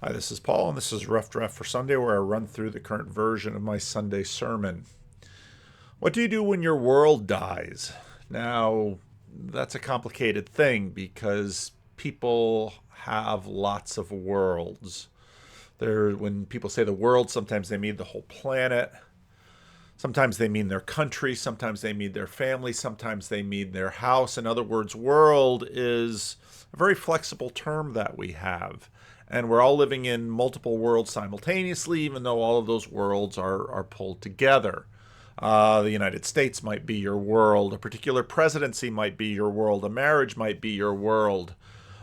Hi, this is Paul, and this is Rough Draft for Sunday, where I run through the current version of my Sunday sermon. What do you do when your world dies? Now, that's a complicated thing because people have lots of worlds. When people say the world, sometimes they mean the whole planet. Sometimes they mean their country. Sometimes they mean their family. Sometimes they mean their house. In other words, world is a very flexible term that we have. And we're all living in multiple worlds simultaneously, even though all of those worlds are pulled together. The United States might be your world. A particular presidency might be your world. A marriage might be your world.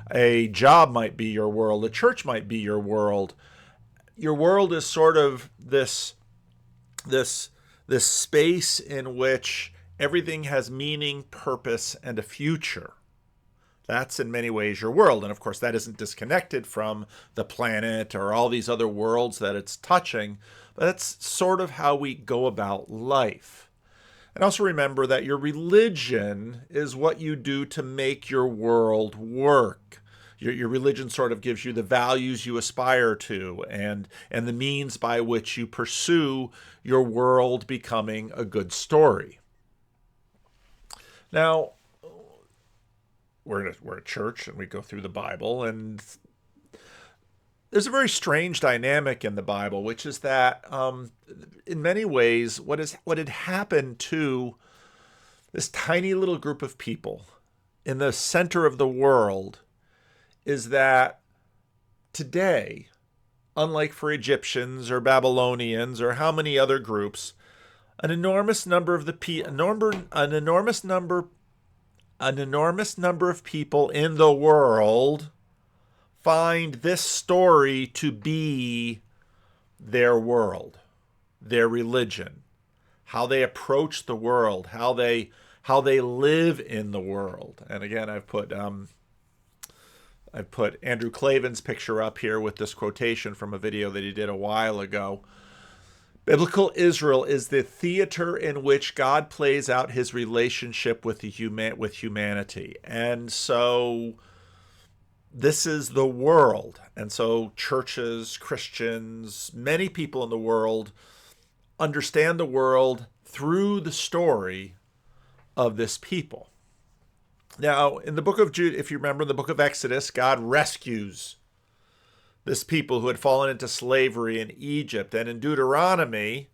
A job might be your world. A church might be your world. Your world is sort of this space in which everything has meaning, purpose, and a future. That's in many ways your world. And of course, that isn't disconnected from the planet or all these other worlds that it's touching, but that's sort of how we go about life. And also remember that your religion is what you do to make your world work. Your religion sort of gives you the values you aspire to and the means by which you pursue your world becoming a good story. Now, we're at church and we go through the Bible, and there's a very strange dynamic in the Bible, which is that in many ways, what had happened to this tiny little group of people in the center of the world is that today, unlike for Egyptians or Babylonians or how many other groups, an enormous number of people in the world find this story to be their world, their religion, how they approach the world, how they live in the world. And again, I've put Andrew Klavan's picture up here with this quotation from a video that he did a while ago. Biblical Israel is the theater in which God plays out his relationship with humanity. And so this is the world. And so churches, Christians, many people in the world understand the world through the story of this people. Now, in the book of Jude, if you remember, in the book of Exodus, God rescues this people who had fallen into slavery in Egypt. And in Deuteronomy,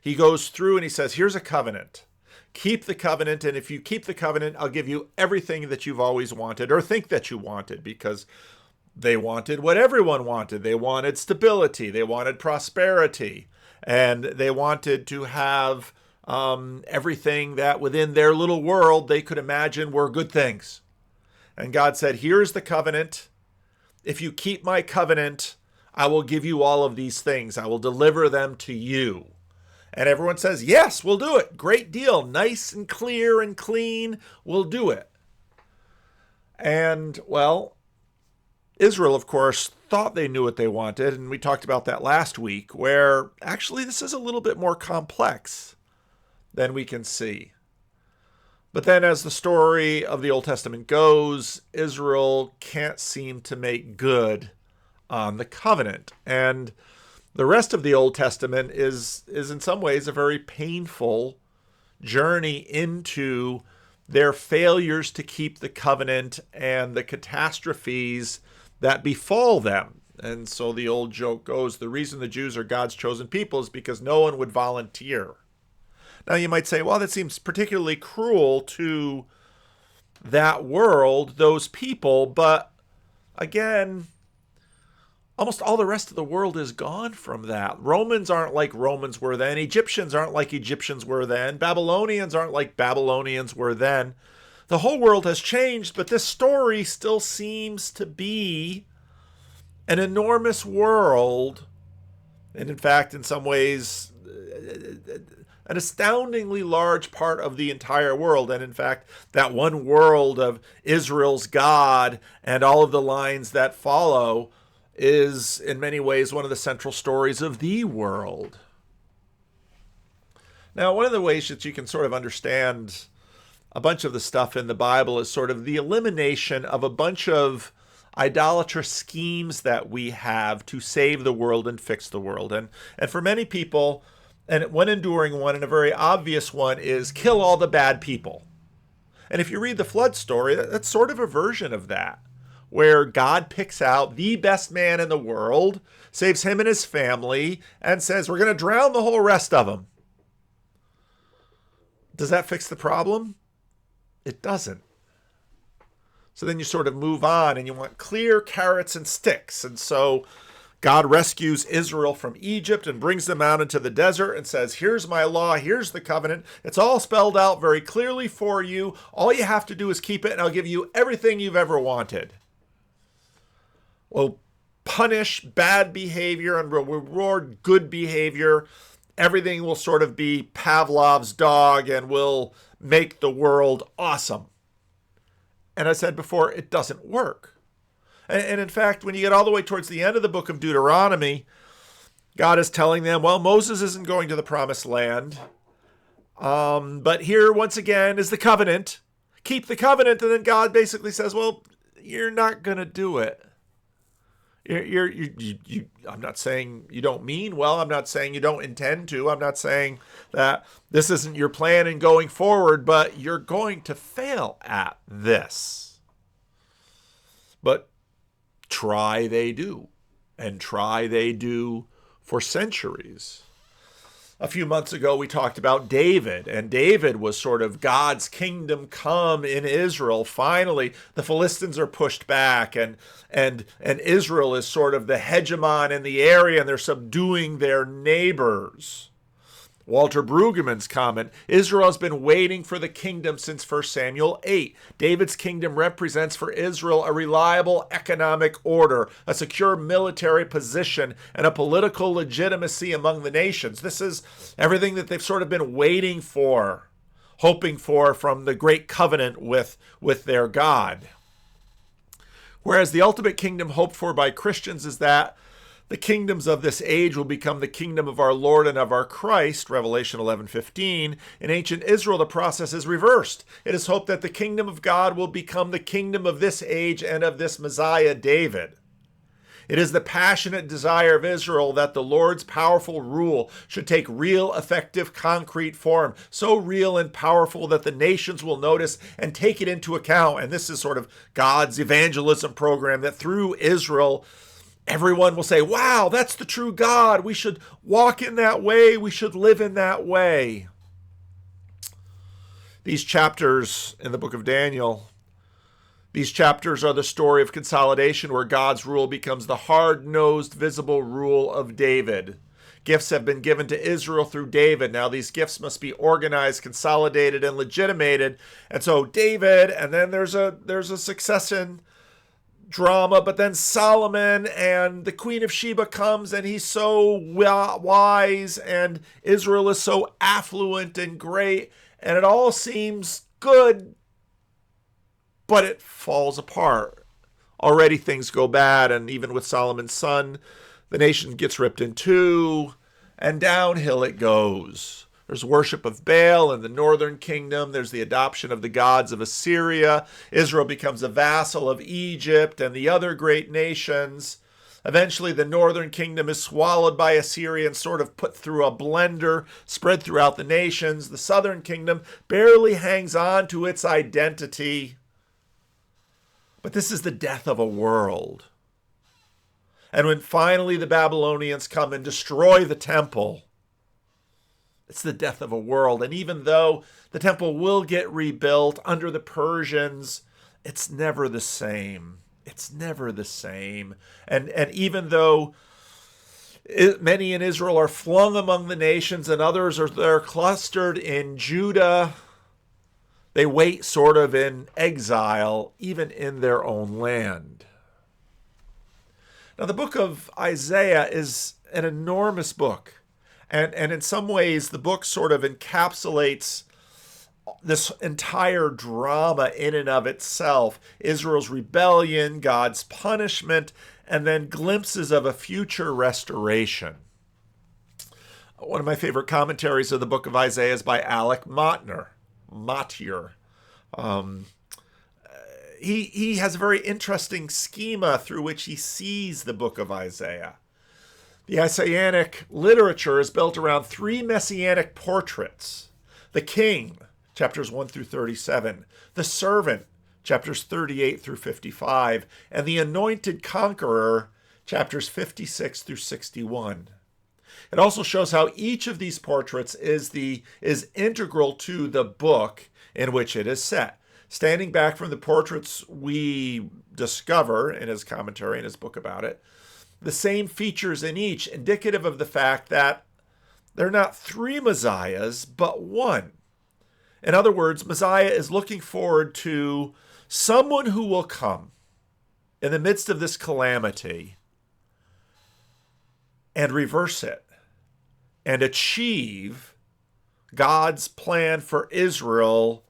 he goes through and he says, here's a covenant. Keep the covenant, and if you keep the covenant, I'll give you everything that you've always wanted or think that you wanted, because they wanted what everyone wanted. They wanted stability. They wanted prosperity. And they wanted to have everything that within their little world they could imagine were good things. And God said, here's the covenant. If you keep my covenant, I will give you all of these things. I will deliver them to you. And everyone says, yes, we'll do it. Great deal. Nice and clear and clean. We'll do it. And, well, Israel, of course, thought they knew what they wanted. And we talked about that last week, where actually this is a little bit more complex than we can see. But then as the story of the Old Testament goes, Israel can't seem to make good on the covenant. And the rest of the Old Testament is in some ways a very painful journey into their failures to keep the covenant and the catastrophes that befall them. And so the old joke goes, the reason the Jews are God's chosen people is because no one would volunteer. Now you might say, well, that seems particularly cruel to that world, those people, but again, almost all the rest of the world is gone from that. Romans aren't like Romans were then. Egyptians aren't like Egyptians were then. Babylonians aren't like Babylonians were then. The whole world has changed, but this story still seems to be an enormous world. And in fact, in some ways, an astoundingly large part of the entire world. And in fact, that one world of Israel's God and all of the lines that follow is in many ways one of the central stories of the world. Now, one of the ways that you can sort of understand a bunch of the stuff in the Bible is sort of the elimination of a bunch of idolatrous schemes that we have to save the world and fix the world. And for many people, and one enduring one and a very obvious one is kill all the bad people. And if you read the flood story, that's sort of a version of that, where God picks out the best man in the world, saves him and his family, and says, we're going to drown the whole rest of them. Does that fix the problem? It doesn't. So then you sort of move on and you want clear carrots and sticks. And so God rescues Israel from Egypt and brings them out into the desert and says, here's my law, here's the covenant. It's all spelled out very clearly for you. All you have to do is keep it and I'll give you everything you've ever wanted. Well, punish bad behavior and reward good behavior. Everything will sort of be Pavlov's dog and will make the world awesome. And I said before, it doesn't work. And in fact, when you get all the way towards the end of the book of Deuteronomy, God is telling them, well, Moses isn't going to the promised land. But here, once again, is the covenant. Keep the covenant. And then God basically says, well, you're not going to do it. I'm not saying you don't mean well. I'm not saying you don't intend to. I'm not saying that this isn't your plan in going forward, but you're going to fail at this. But try they do, and try they do for centuries. A few months ago, we talked about David, and David was sort of God's kingdom come in Israel. Finally, the Philistines are pushed back, and Israel is sort of the hegemon in the area, and they're subduing their neighbors. Walter Brueggemann's comment, Israel has been waiting for the kingdom since 1 Samuel 8. David's kingdom represents for Israel a reliable economic order, a secure military position, and a political legitimacy among the nations. This is everything that they've sort of been waiting for, hoping for from the great covenant with their God. Whereas the ultimate kingdom hoped for by Christians is that the kingdoms of this age will become the kingdom of our Lord and of our Christ, Revelation 11:15. In ancient Israel, the process is reversed. It is hoped that the kingdom of God will become the kingdom of this age and of this Messiah, David. It is the passionate desire of Israel that the Lord's powerful rule should take real, effective, concrete form, so real and powerful that the nations will notice and take it into account. And this is sort of God's evangelism program, that through Israel, everyone will say, wow, that's the true God. We should walk in that way. We should live in that way. These chapters in the book of Daniel, these chapters are the story of consolidation where God's rule becomes the hard-nosed, visible rule of David. Gifts have been given to Israel through David. Now these gifts must be organized, consolidated, and legitimated. And so David, and then there's a succession drama, but then Solomon and the Queen of Sheba comes and he's so wise and Israel is so affluent and great and it all seems good, but it falls apart. Already things go bad, and even with Solomon's son, the nation gets ripped in two and downhill it goes. There's worship of Baal in the northern kingdom. There's the adoption of the gods of Assyria. Israel becomes a vassal of Egypt and the other great nations. Eventually, the northern kingdom is swallowed by Assyria and sort of put through a blender, spread throughout the nations. The southern kingdom barely hangs on to its identity. But this is the death of a world. And when finally the Babylonians come and destroy the temple, it's the death of a world. And even though the temple will get rebuilt under the Persians, it's never the same. It's never the same. And even though many in Israel are flung among the nations and others they're clustered in Judah, they wait sort of in exile, even in their own land. Now, the book of Isaiah is an enormous book. And in some ways, the book sort of encapsulates this entire drama in and of itself. Israel's rebellion, God's punishment, and then glimpses of a future restoration. One of my favorite commentaries of the book of Isaiah is by Alec Motyer. he has a very interesting schema through which he sees the book of Isaiah. The Isaianic literature is built around three Messianic portraits: the king, chapters 1 through 37, the servant, chapters 38 through 55, and the anointed conqueror, chapters 56 through 61. It also shows how each of these portraits is integral to the book in which it is set. Standing back from the portraits we discover in his commentary, in his book about it, the same features in each, indicative of the fact that they're not three Messiahs, but one. In other words, Messiah is looking forward to someone who will come in the midst of this calamity and reverse it and achieve God's plan for Israel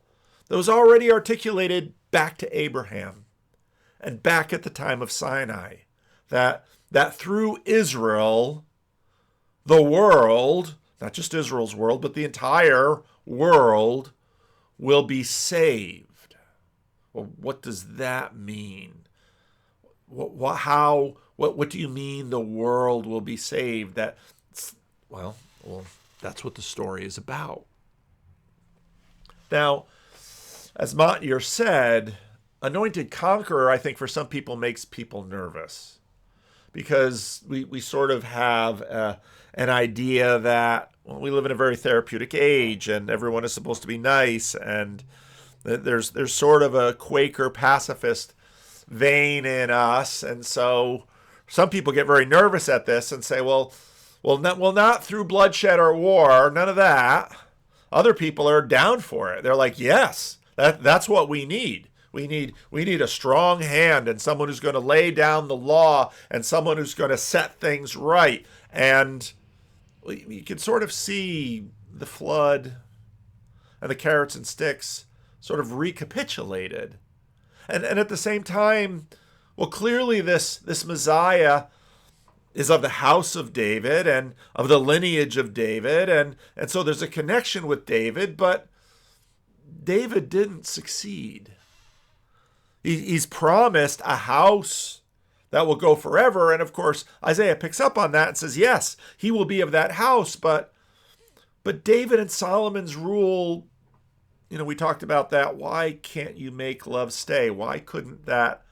that was already articulated back to Abraham and back at the time of Sinai. That through Israel, the world, not just Israel's world, but the entire world will be saved. Well, what does that mean? What do you mean the world will be saved? Well, that's what the story is about. Now, as Montyer said, Anointed Conqueror, I think for some people makes people nervous, because we sort of have an idea that we live in a very therapeutic age and everyone is supposed to be nice, and there's sort of a Quaker pacifist vein in us, and so some people get very nervous at this and say, well, not through bloodshed or war, none of that. Other people are down for it. They're like, yes, that's what we need. We need a strong hand and someone who's going to lay down the law and someone who's going to set things right. And you can sort of see the flood and the carrots and sticks sort of recapitulated. And at the same time, well, clearly this Messiah is of the house of David and of the lineage of David. And so there's a connection with David, but David didn't succeed. He's promised a house that will go forever. And of course, Isaiah picks up on that and says, yes, he will be of that house. But David and Solomon's rule, we talked about that. Why can't you make love stay? Why couldn't that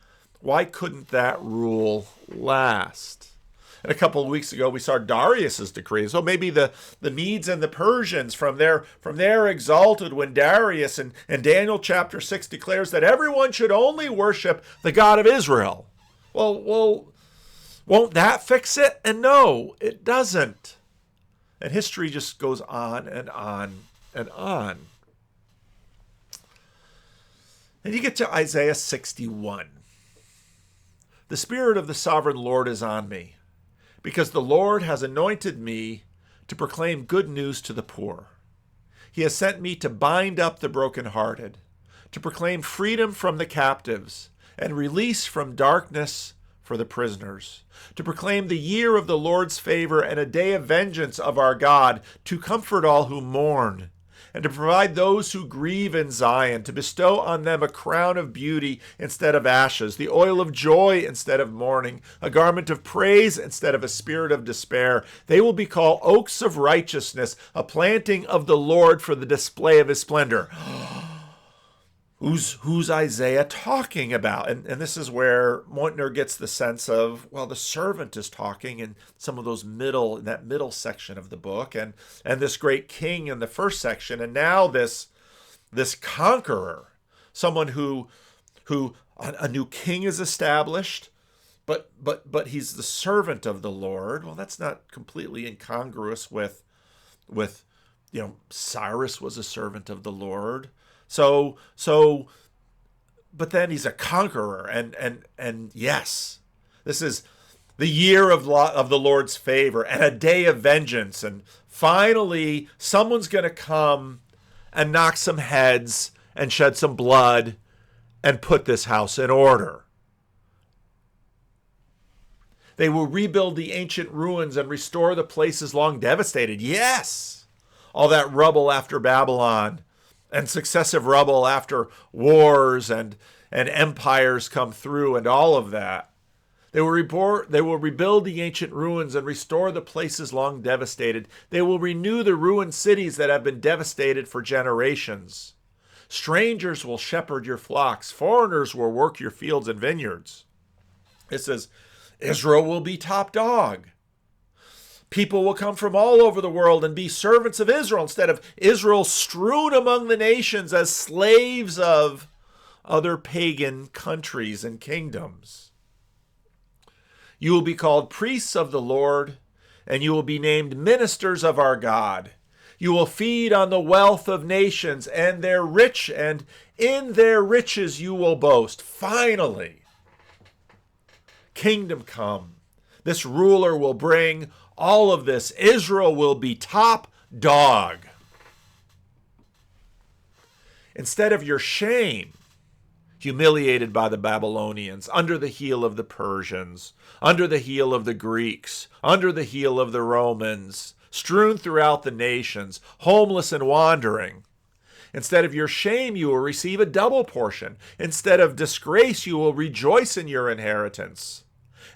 rule last? And a couple of weeks ago, we saw Darius's decree. So maybe the Medes and the Persians from their exalted when Darius in Daniel chapter 6 declares that everyone should only worship the God of Israel. Well, won't that fix it? And no, it doesn't. And history just goes on and on and on. And you get to Isaiah 61. The Spirit of the Sovereign Lord is on me, because the Lord has anointed me to proclaim good news to the poor. He has sent me to bind up the brokenhearted, to proclaim freedom from the captives, and release from darkness for the prisoners, to proclaim the year of the Lord's favor and a day of vengeance of our God, to comfort all who mourn, and to provide those who grieve in Zion, to bestow on them a crown of beauty instead of ashes, the oil of joy instead of mourning, a garment of praise instead of a spirit of despair. They will be called oaks of righteousness, a planting of the Lord for the display of his splendor. Who's Isaiah talking about? And this is where Montner gets the sense of, well, the servant is talking in some of that middle section of the book, and this great king in the first section, and now this conqueror, someone who a new king is established, but he's the servant of the Lord. Well, that's not completely incongruous with Cyrus was a servant of the Lord. So, but then he's a conqueror, and yes, this is the year of the Lord's favor and a day of vengeance, and finally someone's going to come and knock some heads and shed some blood and put this house in order. They will rebuild the ancient ruins and restore the places long devastated. Yes, all that rubble after Babylon. and successive rubble after wars and empires come through and all of that. They will rebuild the ancient ruins and restore the places long devastated. They will renew the ruined cities that have been devastated for generations. Strangers will shepherd your flocks. Foreigners will work your fields and vineyards. It says, Israel will be top dog. People will come from all over the world and be servants of Israel instead of Israel strewn among the nations as slaves of other pagan countries and kingdoms. You will be called priests of the Lord, and you will be named ministers of our God. You will feed on the wealth of nations, and they're rich, and in their riches you will boast. Finally, kingdom come. This ruler will bring all of this. Israel will be top dog. Instead of your shame, humiliated by the Babylonians, under the heel of the Persians, under the heel of the Greeks, under the heel of the Romans, strewn throughout the nations, homeless and wandering. Instead of your shame, you will receive a double portion. Instead of disgrace, you will rejoice in your inheritance.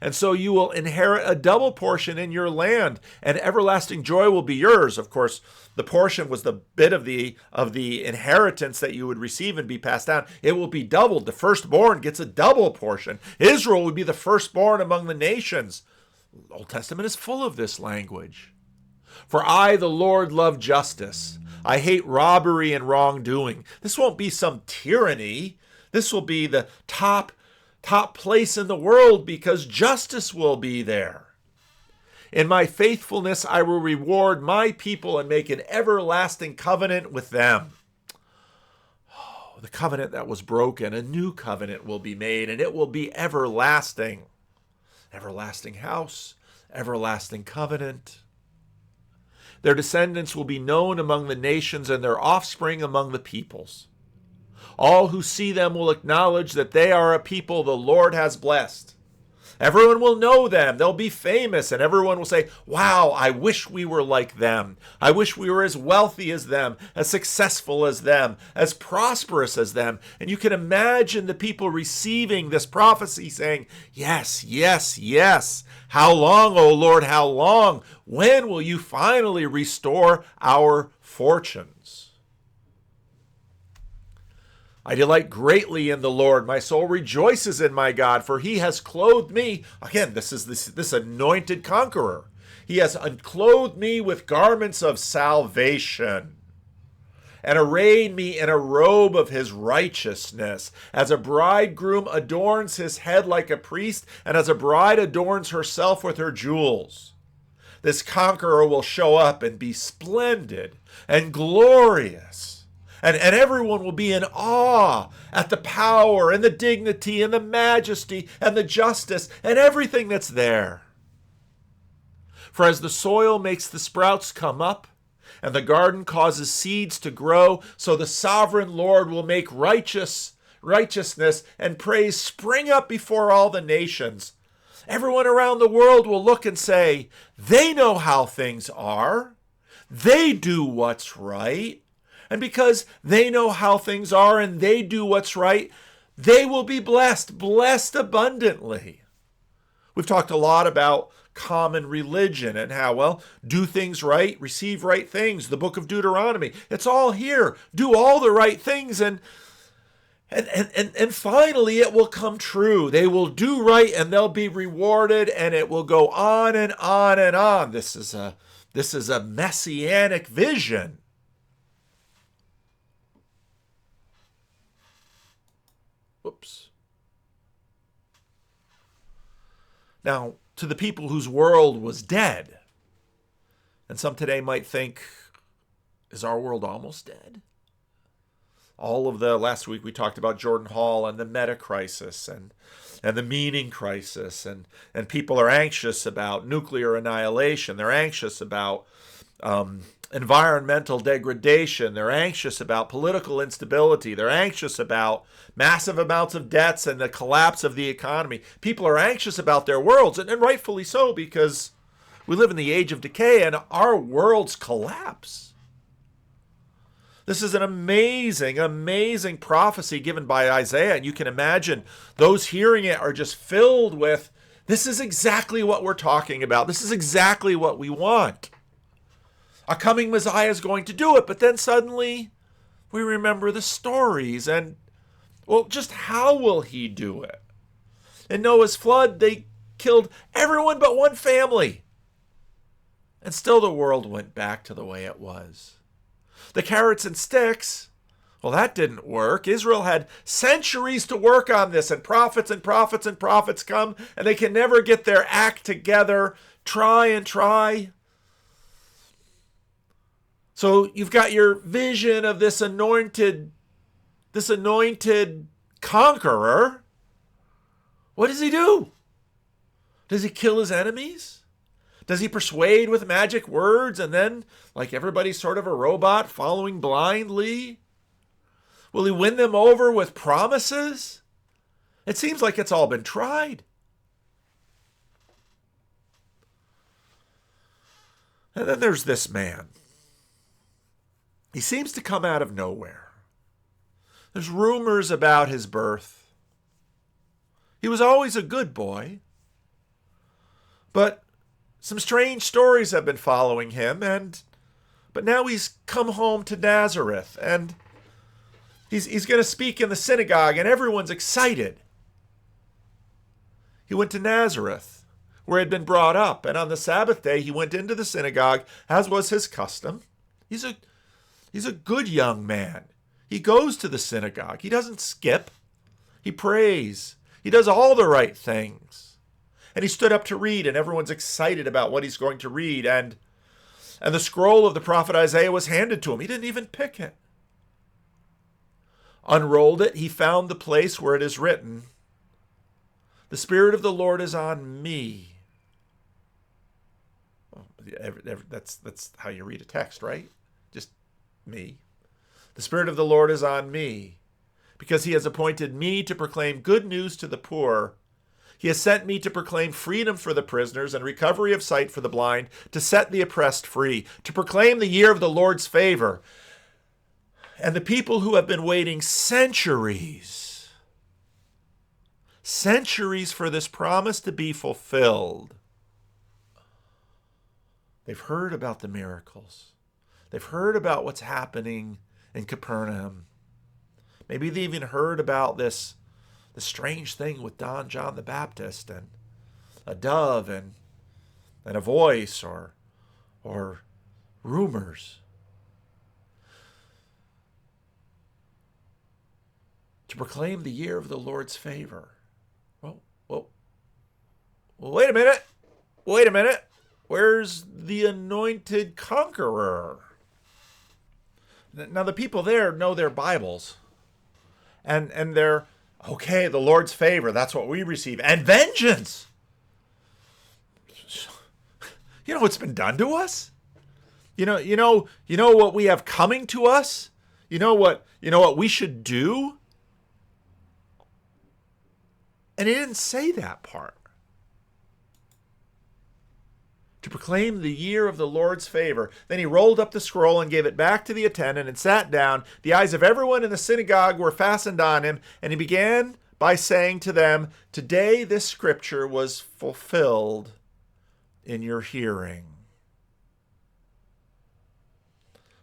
And so you will inherit a double portion in your land, and everlasting joy will be yours. Of course, the portion was the bit of the inheritance that you would receive and be passed down. It will be doubled. The firstborn gets a double portion. Israel would be the firstborn among the nations. The Old Testament is full of this language. For I, the Lord, love justice. I hate robbery and wrongdoing. This won't be some tyranny. This will be the top place in the world because justice will be there. In my faithfulness, I will reward my people and make an everlasting covenant with them. Oh, the covenant that was broken, a new covenant will be made, and it will be everlasting. Everlasting house, everlasting covenant. Their descendants will be known among the nations and their offspring among the peoples. All who see them will acknowledge that they are a people the Lord has blessed. Everyone will know them. They'll be famous, and everyone will say, wow, I wish we were like them. I wish we were as wealthy as them, as successful as them, as prosperous as them. And you can imagine the people receiving this prophecy saying, yes, yes, yes. How long, O Lord, how long? When will you finally restore our fortunes? I delight greatly in the Lord. My soul rejoices in my God, for he has clothed me. Again, this is this anointed conqueror. He has clothed me with garments of salvation and arrayed me in a robe of his righteousness. As a bridegroom adorns his head like a priest, and as a bride adorns herself with her jewels. This conqueror will show up and be splendid and glorious. And everyone will be in awe at the power and the dignity and the majesty and the justice and everything that's there. For as the soil makes the sprouts come up and the garden causes seeds to grow, so the sovereign Lord will make righteousness and praise spring up before all the nations. Everyone around the world will look and say, they know how things are. They do what's right. And because they know how things are and they do what's right, they will be blessed abundantly. We've talked a lot about common religion and how, well, do things right, receive right things. The book of Deuteronomy, it's all here. Do all the right things and finally it will come true. They will do right and they'll be rewarded, and it will go on and on and on. This is a Messianic vision. Whoops. Now, to the people whose world was dead, and some today might think, is our world almost dead? Last week we talked about Jordan Hall and the meta crisis and the meaning crisis, and people are anxious about nuclear annihilation. They're anxious about environmental degradation. They're anxious about political instability. They're anxious about massive amounts of debts and the collapse of the economy. People are anxious about their worlds, and rightfully so, because we live in the age of decay and our worlds collapse. This is an amazing, amazing prophecy given by Isaiah. And you can imagine those hearing it are just filled with, this is exactly what we're talking about. This is exactly what we want. A coming Messiah is going to do it. But then suddenly we remember the stories and, well, just how will he do it? In Noah's flood, they killed everyone but one family. And still the world went back to the way it was. The carrots and sticks, well, that didn't work. Israel had centuries to work on this, and prophets and prophets and prophets come, and they can never get their act together. Try and try. So you've got your vision of this anointed conqueror. What does he do? Does he kill his enemies? Does he persuade with magic words and then, like everybody's sort of a robot, following blindly? Will he win them over with promises? It seems like it's all been tried. And then there's this man. He seems to come out of nowhere. There's rumors about his birth. He was always a good boy. But some strange stories have been following him, but now he's come home to Nazareth, and he's going to speak in the synagogue, and everyone's excited. He went to Nazareth, where he had been brought up, and on the Sabbath day he went into the synagogue, as was his custom. He's a good young man. He goes to the synagogue. He doesn't skip. He prays. He does all the right things. And he stood up to read, and everyone's excited about what he's going to read. And the scroll of the prophet Isaiah was handed to him. He didn't even pick it. Unrolled it, he found the place where it is written, "The Spirit of the Lord is on me." That's how you read a text, right? Just me. "The Spirit of the Lord is on me, because he has appointed me to proclaim good news to the poor. He has sent me to proclaim freedom for the prisoners and recovery of sight for the blind, to set the oppressed free, to proclaim the year of the Lord's favor." And the people who have been waiting centuries for this promise to be fulfilled, they've heard about the miracles. They've heard about what's happening in Capernaum. Maybe they even heard about the strange thing with John the Baptist and a dove and a voice or rumors. To proclaim the year of the Lord's favor. Well, wait a minute. Where's the anointed conqueror? Now the people there know their Bibles. And they're, okay, the Lord's favor, that's what we receive. And vengeance. You know what's been done to us? You know what we have coming to us? You know what we should do? And he didn't say that part. To proclaim the year of the Lord's favor. Then he rolled up the scroll and gave it back to the attendant and sat down. The eyes of everyone in the synagogue were fastened on him, and he began by saying to them, "Today this scripture was fulfilled in your hearing."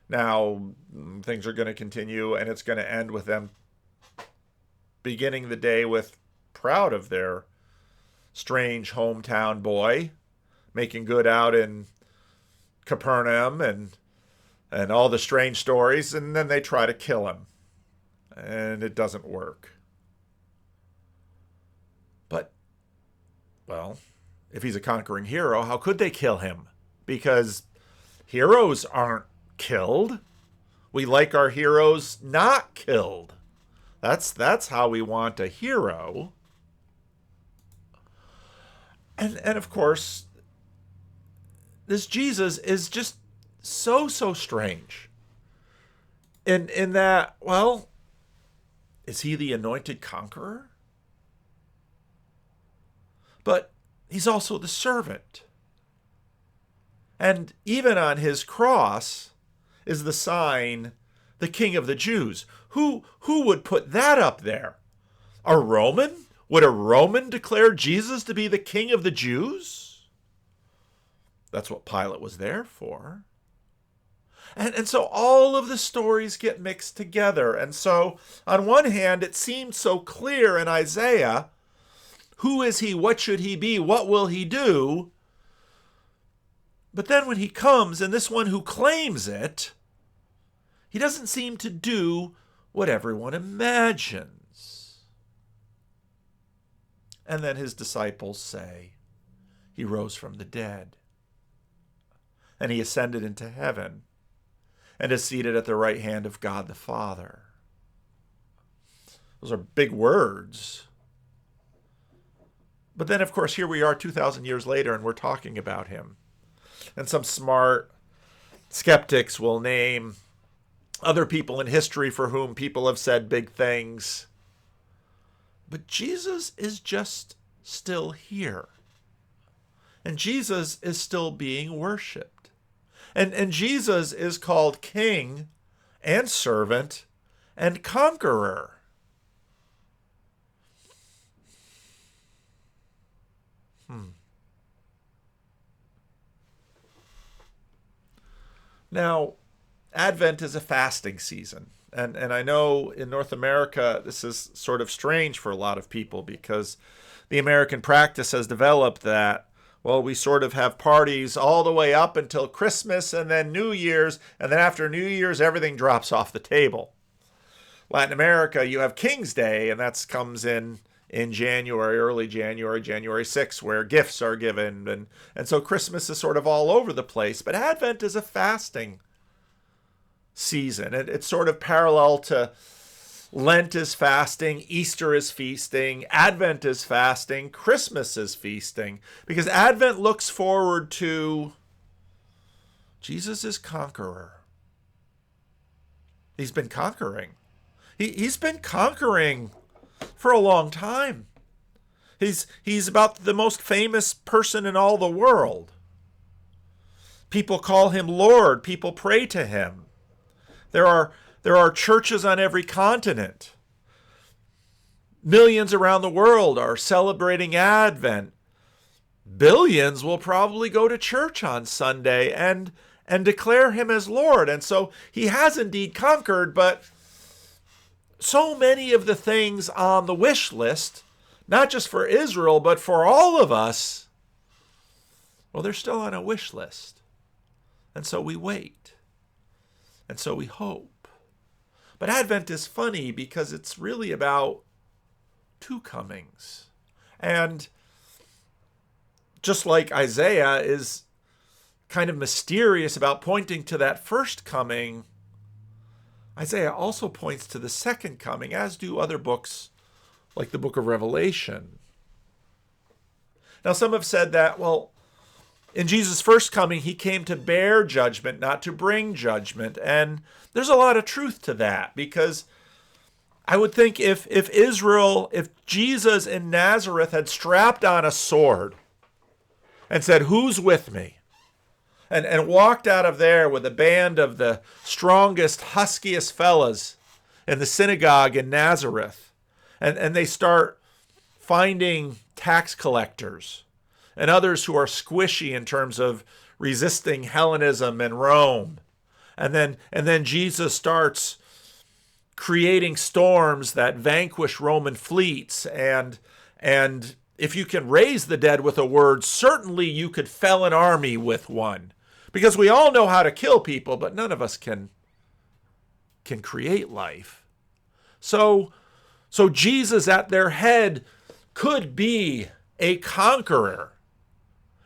Now, things are going to continue, and it's going to end with them beginning the day with proud of their strange hometown boy, making good out in Capernaum and all the strange stories, and then they try to kill him. And it doesn't work. But, well, if he's a conquering hero, how could they kill him? Because heroes aren't killed. We like our heroes not killed. That's how we want a hero. And of course, this Jesus is just so strange. In that, well, is he the anointed conqueror? But he's also the servant. And even on his cross is the sign the King of the Jews. Who would put that up there? A Roman? Would a Roman declare Jesus to be the King of the Jews? That's what Pilate was there for. And so all of the stories get mixed together. And so on one hand, it seems so clear in Isaiah, who is he? What should he be? What will he do? But then when he comes, and this one who claims it, he doesn't seem to do what everyone imagines. And then his disciples say, he rose from the dead, and he ascended into heaven, and is seated at the right hand of God the Father. Those are big words. But then, of course, here we are 2,000 years later, and we're talking about him. And some smart skeptics will name other people in history for whom people have said big things. But Jesus is just still here. And Jesus is still being worshipped. And Jesus is called King and Servant and Conqueror. Now, Advent is a fasting season. And I know in North America, this is sort of strange for a lot of people because the American practice has developed that, well, we sort of have parties all the way up until Christmas and then New Year's, and then after New Year's, everything drops off the table. Latin America, you have King's Day, and that comes in January, early January, January 6th, where gifts are given. And so Christmas is sort of all over the place. But Advent is a fasting season. It's sort of parallel to Lent is fasting, Easter is feasting, Advent is fasting, Christmas is feasting. Because Advent looks forward to Jesus is conqueror. He's been conquering. He's been conquering for a long time. He's about the most famous person in all the world. People call him Lord. People pray to him. There are churches on every continent. Millions around the world are celebrating Advent. Billions will probably go to church on Sunday and declare him as Lord. And so he has indeed conquered, but so many of the things on the wish list, not just for Israel, but for all of us, well, they're still on a wish list. And so we wait. And so we hope. But Advent is funny because it's really about two comings. And just like Isaiah is kind of mysterious about pointing to that first coming, Isaiah also points to the second coming, as do other books like the book of Revelation. Now, some have said that, well, in Jesus' first coming, he came to bear judgment, not to bring judgment. And there's a lot of truth to that, because I would think if Jesus in Nazareth had strapped on a sword and said, "Who's with me?" and walked out of there with a band of the strongest, huskiest fellas in the synagogue in Nazareth, and they start finding tax collectors and others who are squishy in terms of resisting Hellenism and Rome. And then Jesus starts creating storms that vanquish Roman fleets. And if you can raise the dead with a word, certainly you could fell an army with one. Because we all know how to kill people, but none of us can create life. So Jesus at their head could be a conqueror.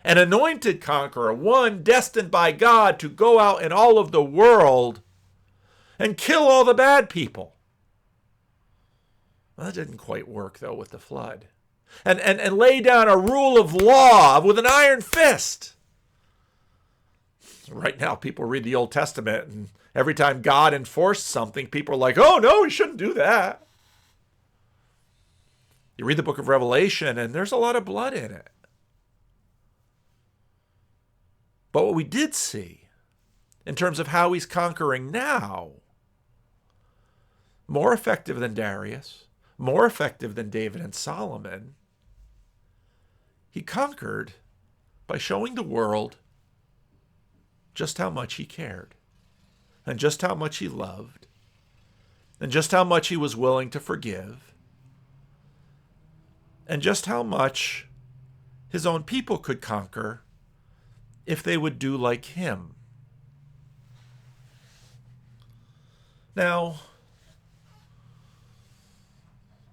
An anointed conqueror, one destined by God to go out in all of the world and kill all the bad people. Well, that didn't quite work, though, with the flood. And lay down a rule of law with an iron fist. Right now, people read the Old Testament, and every time God enforced something, people are like, "Oh, no, he shouldn't do that." You read the book of Revelation, and there's a lot of blood in it. But what we did see, in terms of how he's conquering now, more effective than Darius, more effective than David and Solomon. He conquered by showing the world just how much he cared, and just how much he loved, and just how much he was willing to forgive, and just how much his own people could conquer if they would do like him. Now,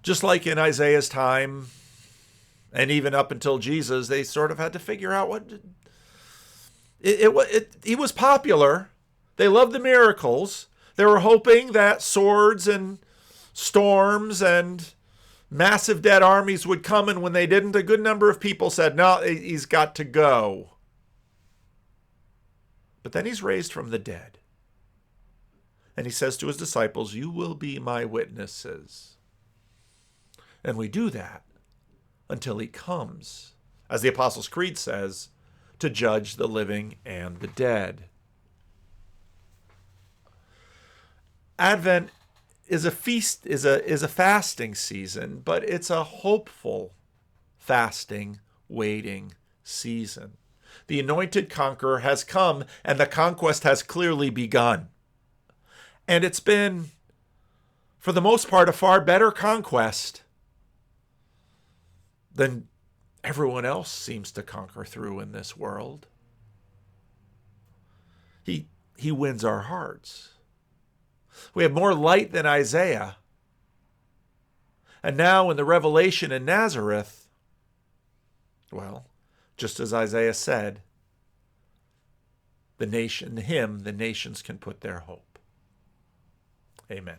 just like in Isaiah's time, and even up until Jesus, they sort of had to figure out what... He was popular. They loved the miracles. They were hoping that swords and storms and massive dead armies would come, and when they didn't, a good number of people said, no, he's got to go. But then he's raised from the dead. And he says to his disciples, you will be my witnesses. And we do that until he comes, as the Apostles' Creed says, to judge the living and the dead. Advent is a feast, is a fasting season, but it's a hopeful fasting, waiting season. The anointed conqueror has come, and the conquest has clearly begun. And it's been, for the most part, a far better conquest than everyone else seems to conquer through in this world. He wins our hearts. We have more light than Isaiah. And now in the revelation in Nazareth, well, just as Isaiah said, the nations can put their hope. Amen.